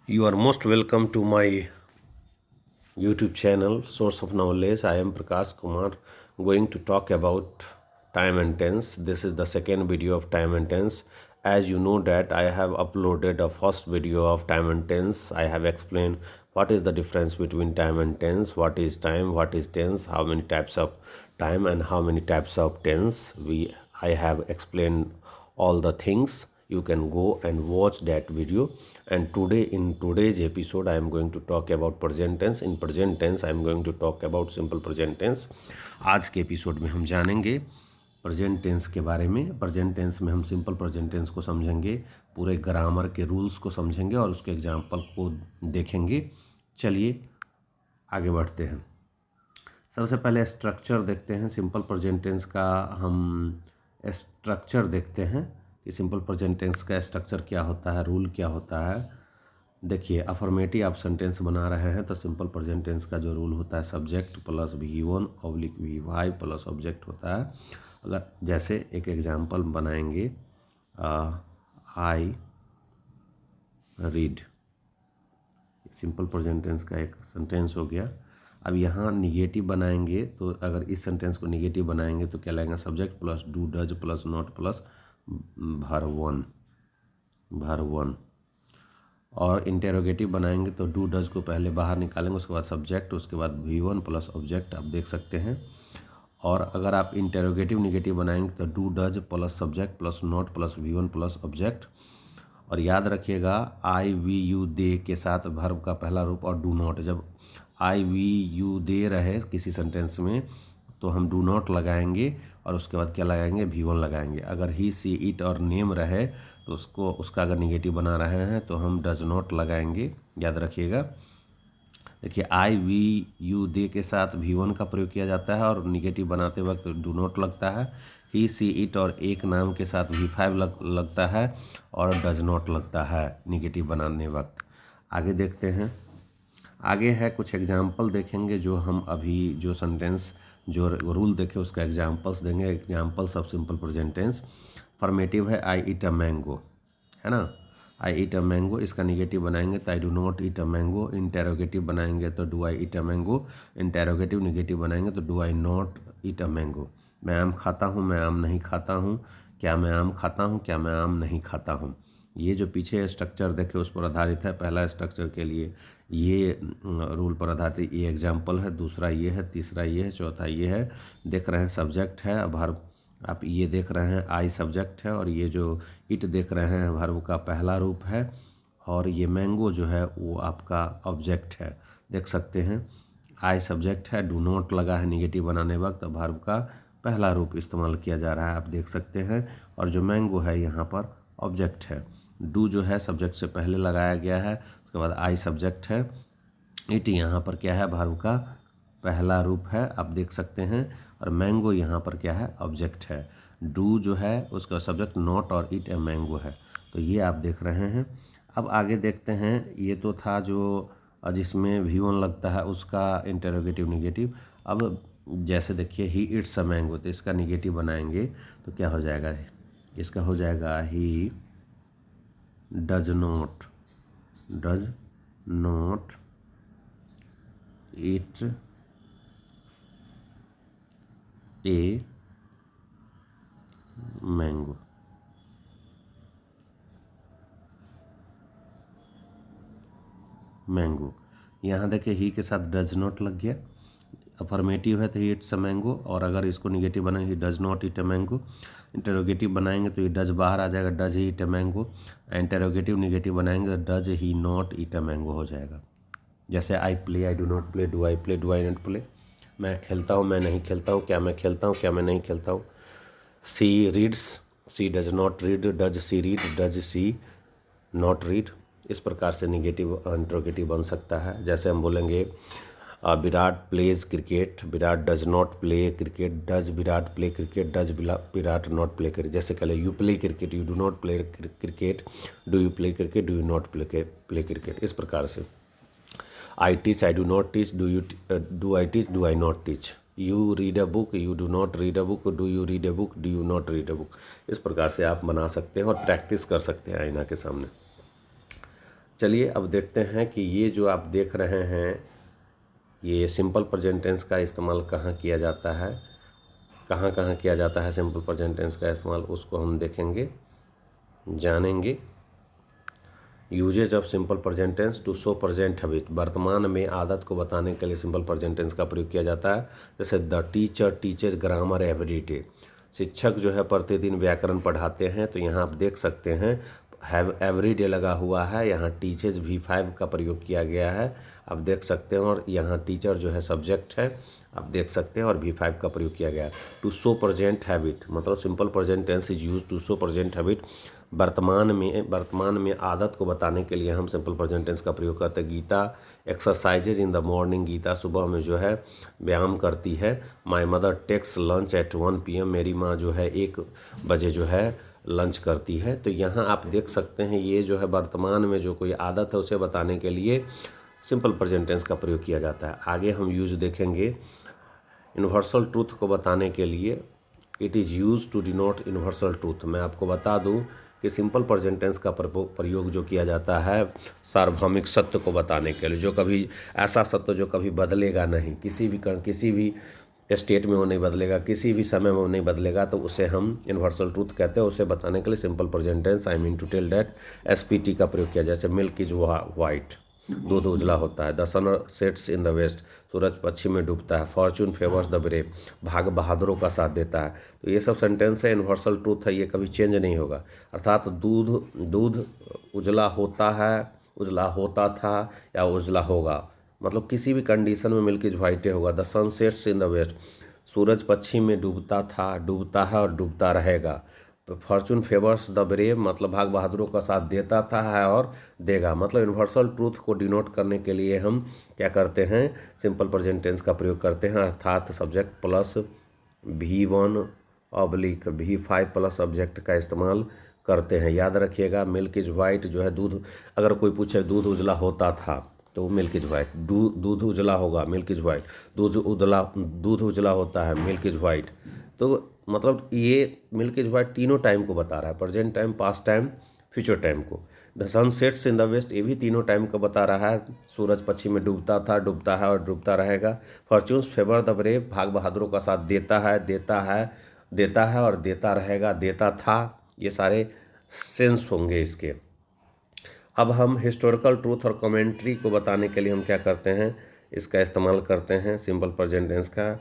You are most welcome to my YouTube channel, Source of Knowledge. I am Prakash Kumar, going to talk about time and tense. This is the second video of time and tense. As you know that I have uploaded a first video of time and tense. I have explained what is the difference between time and tense, what is time, what is tense, how many types of time and how many types of tense. I have explained all the things. You can go and watch that video. And today, in today's episode, I am going to talk about present tense. In present tense I am going to talk about simple present tense. आज के episode में हम जानेंगे present tense के बारे में। Present tense में हम सिंपल प्रेजेंट टेंस को समझेंगे, पूरे ग्रामर के रूल्स को समझेंगे और उसके एग्जाम्पल को देखेंगे। चलिए आगे बढ़ते हैं। सबसे पहले स्ट्रक्चर देखते हैं सिंपल प्रेजेंट टेंस का। हम स्ट्रक्चर देखते हैं कि सिंपल प्रेजेंट टेंस का स्ट्रक्चर क्या होता है, रूल क्या होता है। देखिए, अफर्मेटिव आप सेंटेंस बना रहे हैं तो सिंपल प्रेजेंट टेंस का जो रूल होता है, subject plus V1 oblique V5 plus object होता है। अगर जैसे एक एग्जांपल बनाएंगे, I read, simple present tense का एक सेंटेंस हो गया। अब यहाँ निगेटिव बनाएंगे तो अगर इस सेंटेंस को निगेटिव बनाएंगे तो क्या लगेगा, subject plus do does plus not plus भर वन। और इंटेरोगेटिव बनाएंगे तो डू डज को पहले बाहर निकालेंगे, उसके बाद सब्जेक्ट, उसके बाद V1 प्लस ऑब्जेक्ट, आप देख सकते हैं। और अगर आप इंटेरोगेटिव निगेटिव बनाएंगे तो do does plus subject plus not plus V1 plus object. और याद रखिएगा, आई वी यू दे के साथ वर्ब का पहला रूप और डू नॉट। जब आई वी यू दे रहे किसी सेंटेंस में तो हम डू नॉट लगाएंगे और उसके बाद क्या लगाएंगे, V1 लगाएंगे। अगर ही सी इट और नेम रहे तो उसका अगर निगेटिव बना रहे हैं तो हम डज नॉट लगाएंगे, याद रखिएगा। देखिए, आई वी यू दे के साथ V1 का प्रयोग किया जाता है और निगेटिव बनाते वक्त डू नॉट लगता है। ही सी इट और एक नाम के साथ V5 लगता है और डज नॉट लगता है निगेटिव बनाने वक्त। आगे देखते हैं। आगे है कुछ एग्जाम्पल देखेंगे, जो हम अभी जो सेंटेंस जो रूल देखे उसका एग्जाम्पल्स देंगे। Examples of simple present tense. Formative है आई ईट अ मैंगो, है ना, आई ईट अ मैंगो। इसका निगेटिव बनाएंगे तो I do not eat a mango. Interrogative बनाएंगे तो do I eat a mango. Interrogative negative बनाएंगे तो do I not eat a mango. मैं आम खाता हूँ, मैं आम नहीं खाता हूँ। क्या मैं आम खाता हूँ, क्या मैं आम नहीं खाता हूँ। ये जो पीछे स्ट्रक्चर देखे उस पर आधारित है। पहला स्ट्रक्चर के लिए ये रूल पर आधारित ये एग्जाम्पल है, दूसरा ये है, तीसरा ये है, चौथा ये है। देख रहे हैं सब्जेक्ट है, वर्ब आप ये देख रहे हैं आई सब्जेक्ट है, और ये जो इट देख रहे हैं वर्ब का पहला रूप है, और ये मैंगो जो है वो आपका ऑब्जेक्ट है। देख सकते हैं आई सब्जेक्ट है, डू नॉट लगा है निगेटिव बनाने वक्त, वर्ब का पहला रूप इस्तेमाल किया जा रहा है, आप देख सकते हैं। और जो मैंगो है यहाँ पर ऑब्जेक्ट है। डू जो है सब्जेक्ट से पहले लगाया गया है, उसके बाद आई सब्जेक्ट है। इट यहाँ पर क्या है, वर्ब का पहला रूप है, आप देख सकते हैं। और मैंगो यहाँ पर क्या है, ऑब्जेक्ट है। डू जो है उसका सब्जेक्ट नॉट और इट ए मैंगो है। तो ये आप देख रहे हैं। अब आगे देखते हैं। ये तो था जो जिसमें V1 लगता है उसका इंटेरोगेटिव निगेटिव। अब जैसे देखिए ही इट्स अ मैंगो, तो इसका निगेटिव बनाएंगे तो क्या हो जाएगा, इसका हो जाएगा he does not eat a mango. यहाँ देखिए ही के साथ डज नॉट लग गया। अफर्मेटिव है तो ही इट्स अ मैंगो, और अगर इसको निगेटिव बनाएंगे does not eat a mango. Interrogative बनाएंगे तो ये डज बाहर आ जाएगा, does he eat a mango. Interrogative negative बनाएंगे तो does he not eat a mango हो जाएगा। जैसे I play, I do not play, do I play, do I not play. मैं खेलता हूँ, मैं नहीं खेलता हूँ, क्या मैं खेलता हूँ, क्या मैं नहीं खेलता हूँ। She reads, she does not read, does she read, does she not read. इस प्रकार से निगेटिव इंट्रोगेटिव बन सकता है। जैसे हम बोलेंगे Virat pledge cricket, Virat does not play cricket, does Virat play cricket, does Virat not play cricket. जैसे कह you play cricket, you do not play cricket, do you play cricket, do you not play cricket. इस प्रकार से I teach, I do not teach, do I teach, do I not teach. You read a book, you do not read a book, do you read a book, do you not read a book. इस प्रकार से आप बना सकते हैं और practice कर सकते हैं आईना के सामने। चलिए अब देखते हैं कि ये जो आप देख रहे हैं ये सिंपल प्रेजेंट टेंस का इस्तेमाल कहाँ किया जाता है, कहाँ कहाँ किया जाता है सिंपल प्रेजेंट टेंस का इस्तेमाल, उसको हम देखेंगे, जानेंगे। Uses of simple present tense to show present habit, वर्तमान में आदत को बताने के लिए सिंपल प्रेजेंट टेंस का प्रयोग किया जाता है। जैसे the teacher teachers grammar every day, शिक्षक जो है प्रतिदिन व्याकरण पढ़ाते हैं। तो यहाँ आप देख सकते हैं हैव एवरी डे लगा हुआ है, यहाँ टीचर्स V5 का प्रयोग किया गया है, आप देख सकते हैं। और यहाँ टीचर जो है सब्जेक्ट है, आप देख सकते हैं, और V5 का प्रयोग किया गया है। टू शो प्रेजेंट हैबिट मतलब simple present tense is use to show present habit, वर्तमान में आदत को बताने के लिए हम सिंपल प्रेजेंट टेंस का प्रयोग करते हैं। Geeta exercises in the morning, Geeta सुबह में जो है व्यायाम करती है। My mother takes lunch at 1 PM, मेरी माँ जो है 1 बजे जो है लंच करती है। तो यहाँ आप देख सकते हैं ये जो है वर्तमान में जो कोई आदत है उसे बताने के लिए सिंपल प्रेजेंट टेंस का प्रयोग किया जाता है। आगे हम यूज देखेंगे यूनिवर्सल ट्रूथ को बताने के लिए, it is use to denote universal truth. मैं आपको बता दूं कि सिंपल प्रेजेंट टेंस का प्रयोग जो किया जाता है सार्वभौमिक सत्य को बताने के लिए, जो कभी ऐसा सत्य जो कभी बदलेगा नहीं, किसी भी स्टेट में वो नहीं बदलेगा, किसी भी समय में वो नहीं बदलेगा, तो उसे हम यूनिवर्सल ट्रूथ कहते हैं। उसे बताने के लिए simple present tense I mean to tell that SPT का प्रयोग किया। जैसे मिल्क इज वाइट, दूध उजला होता है। The sun sets in the west, सूरज पश्चिम में डूबता है। फॉर्चून फेवर्स द ब्रेव, भाग बहादुरों का साथ देता है। तो ये सब सेंटेंस है, यूनिवर्सल ट्रूथ है, ये कभी चेंज नहीं होगा। अर्थात दूध उजला होता है, उजला होता था या उजला होगा, मतलब किसी भी कंडीशन में मिल्क इज वाइट होगा। The sun sets in the west, सूरज पश्चिम में डूबता था, डूबता है और डूबता रहेगा। फॉर्चून फेवर्स द ब्रेव मतलब भाग बहादुरों का साथ देता था है और देगा। मतलब यूनिवर्सल ट्रूथ को डिनोट करने के लिए हम क्या करते हैं, सिंपल प्रेजेंट टेंस का प्रयोग करते हैं। अर्थात subject plus V1/V5 plus subject का इस्तेमाल करते हैं। याद रखिएगा मिल्क इज वाइट जो है दूध, अगर कोई पूछे दूध उजला होता था तो मिल्क इज वाइट, दूध उजला होगा मिल्क इज वाइट, दूध उजला होता है मिल्क इज वाइट। तो मतलब ये मिल्क इज वाइट तीनों टाइम को बता रहा है, present time, past time, future time को। The sun sets in the west, ये भी तीनों टाइम को बता रहा है। सूरज पश्चिम में डूबता था, डूबता है और डूबता रहेगा। फॉर्च्यून्स फेवर द ब्रेव, भाग बहादुरों का साथ देता है और देता रहेगा, देता था। ये सारे सेंस होंगे इसके। अब हम हिस्टोरिकल ट्रूथ और कमेंट्री को बताने के लिए हम क्या करते हैं, इसका इस्तेमाल करते हैं सिंपल प्रेजेंट टेंस का।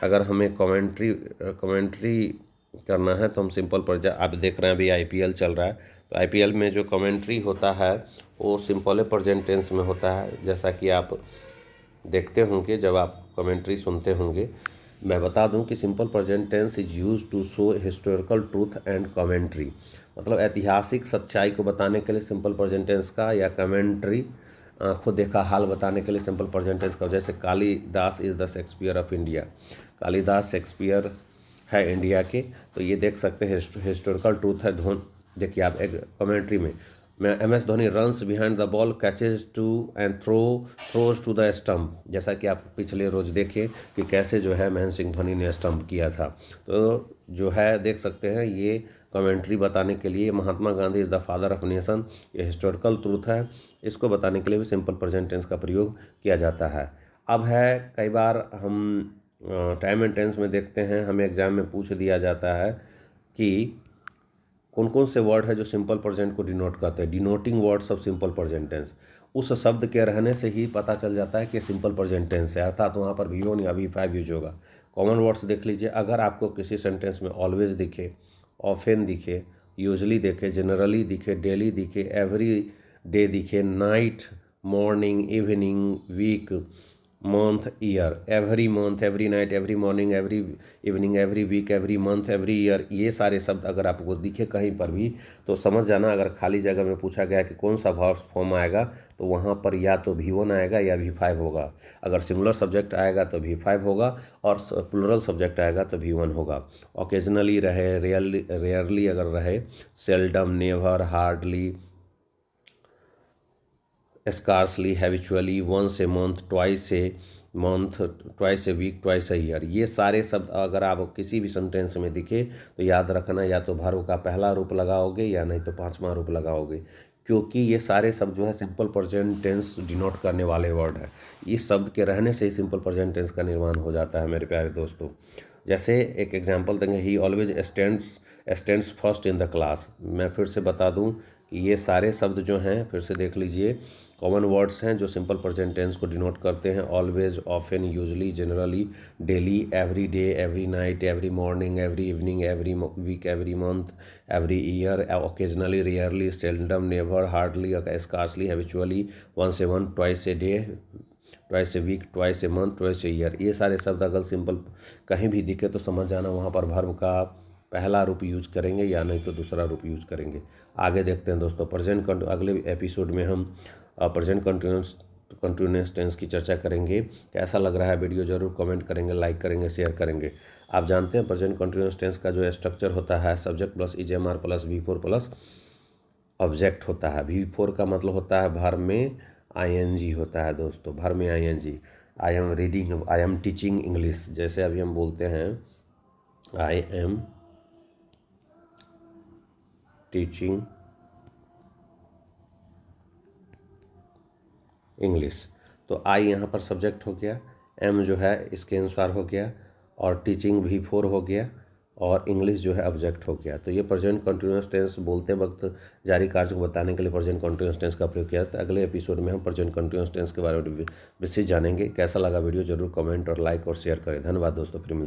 अगर हमें कमेंट्री करना है तो हम सिंपल प्रेजेंट, आप देख रहे हैं अभी IPL चल रहा है, तो IPL में जो कमेंट्री होता है वो सिंपल प्रेजेंट टेंस में होता है। जैसा कि आप देखते होंगे जब आप कमेंट्री सुनते होंगे। मैं बता दूं कि simple present tense is use to show historical truth and commentary, मतलब ऐतिहासिक सच्चाई को बताने के लिए सिंपल प्रेजेंट टेंस का, या कमेंट्री आंखों देखा हाल बताने के लिए सिंपल प्रेजेंट टेंस का। जैसे Kalidas is the Shakespeare of India, Kalidas Shakespeare है इंडिया के। तो ये देख सकते हैं हिस्टोरिकल ट्रूथ है। देखिए आप एक कमेंट्री में MS Dhoni runs behind the ball, catches to and throws to the stump. जैसा कि आप पिछले रोज देखे कि कैसे जो है महेंद्र सिंह धोनी ने स्टंप किया था। तो जो है देख सकते हैं ये कमेंट्री बताने के लिए। Mahatma Gandhi is the father of nation, ये हिस्टोरिकल ट्रूथ है, इसको बताने के लिए भी सिंपल प्रेजेंट टेंस का प्रयोग किया जाता है। अब है कई बार हम टाइम एंड टेंस में देखते हैं, हमें एग्जाम में पूछ दिया जाता है कि कौन कौन से वर्ड है जो सिंपल प्रेजेंट को डिनोट करते हैं, denoting words of simple present tense. उस शब्द के रहने से ही पता चल जाता है कि सिंपल प्रेजेंट टेंस है, अर्थात वहाँ पर V1 या V5 यूज होगा। कॉमन वर्ड्स देख लीजिए, अगर आपको किसी सेंटेंस में ऑलवेज दिखे, ऑफेन दिखे, यूजली दिखे, जनरली दिखे, डेली दिखे, एवरी डे दिखे, night, morning, evening, week, month, year, every month, every night, every morning, every evening, every week, every month, every year, ये सारे शब्द अगर आपको दिखे कहीं पर भी तो समझ जाना अगर खाली जगह में पूछा गया कि कौन सा वर्ब फॉर्म आएगा तो वहाँ पर या तो V1 आएगा या V5 होगा। अगर सिंगुलर सब्जेक्ट आएगा तो V5 होगा और प्लूरल सब्जेक्ट आएगा तो V1 होगा। ओकेजनली रहे, रेयरली अगर रहे, seldom, never, hardly, scarcely, habitually, once a month, twice a week, twice a year, ये सारे शब्द अगर आप किसी भी सेंटेंस में दिखे तो याद रखना या तो वर्ब का पहला रूप लगाओगे या नहीं तो पांचवा रूप लगाओगे। क्योंकि ये सारे शब्द जो है सिंपल प्रेजेंट टेंस डिनोट करने वाले वर्ड है। इस शब्द के रहने से ही सिंपल प्रेजेंट टेंस का निर्माण हो जाता है मेरे प्यारे दोस्तों। जैसे एक एग्जांपल देंगे, ही always stands first in the class. मैं फिर से बता दूं कि ये सारे शब्द जो हैं, फिर से देख लीजिए, कॉमन वर्ड्स हैं जो सिंपल प्रेजेंट टेंस को डिनोट करते हैं। Always, often, usually, generally, daily, every day, every night, every morning, every evening, every week, every month, every year, occasionally, rarely, seldom, never, hardly, scarcely, habitually, once a month, twice a day, twice a week, twice a month, twice a year. ये सारे शब्द अगर simple कहीं भी दिखे तो समझ जाना वहाँ पर वर्ब का पहला रूप यूज करेंगे या नहीं तो दूसरा रूप यूज करेंगे। आगे देखते हैं दोस्तों, अगले एपिसोड में हम प्रेजेंट कंटिन्यूअस टेंस की चर्चा करेंगे। कैसा लग रहा है वीडियो ज़रूर कमेंट करेंगे, लाइक करेंगे, शेयर करेंगे। आप जानते हैं प्रेजेंट कंटिन्यूअस टेंस का जो स्ट्रक्चर होता है, सब्जेक्ट प्लस ईजेएमआर प्लस V4 प्लस ऑब्जेक्ट होता है। V4 का मतलब होता है भर में ING होता है दोस्तों, भर में ING। I am reading, I am teaching English. जैसे अभी हम बोलते हैं आई एम टीचिंग इंग्लिश, तो आई यहाँ पर सब्जेक्ट हो गया, एम जो है इसके अनुसार हो गया, और टीचिंग V4 हो गया, और इंग्लिश जो है ऑब्जेक्ट हो गया। तो ये प्रेजेंट कंटिन्यूअस टेंस बोलते वक्त जारी कार्य को बताने के लिए प्रेजेंट कंटिन्यूअस टेंस का प्रयोग किया था। अगले एपिसोड में हम प्रेजेंट कंटिन्यूअस टेंस के बारे में विशेष जानेंगे। कैसा लगा वीडियो जरूर कमेंट और लाइक और शेयर करें। धन्यवाद दोस्तों, फिर मिलते हैं।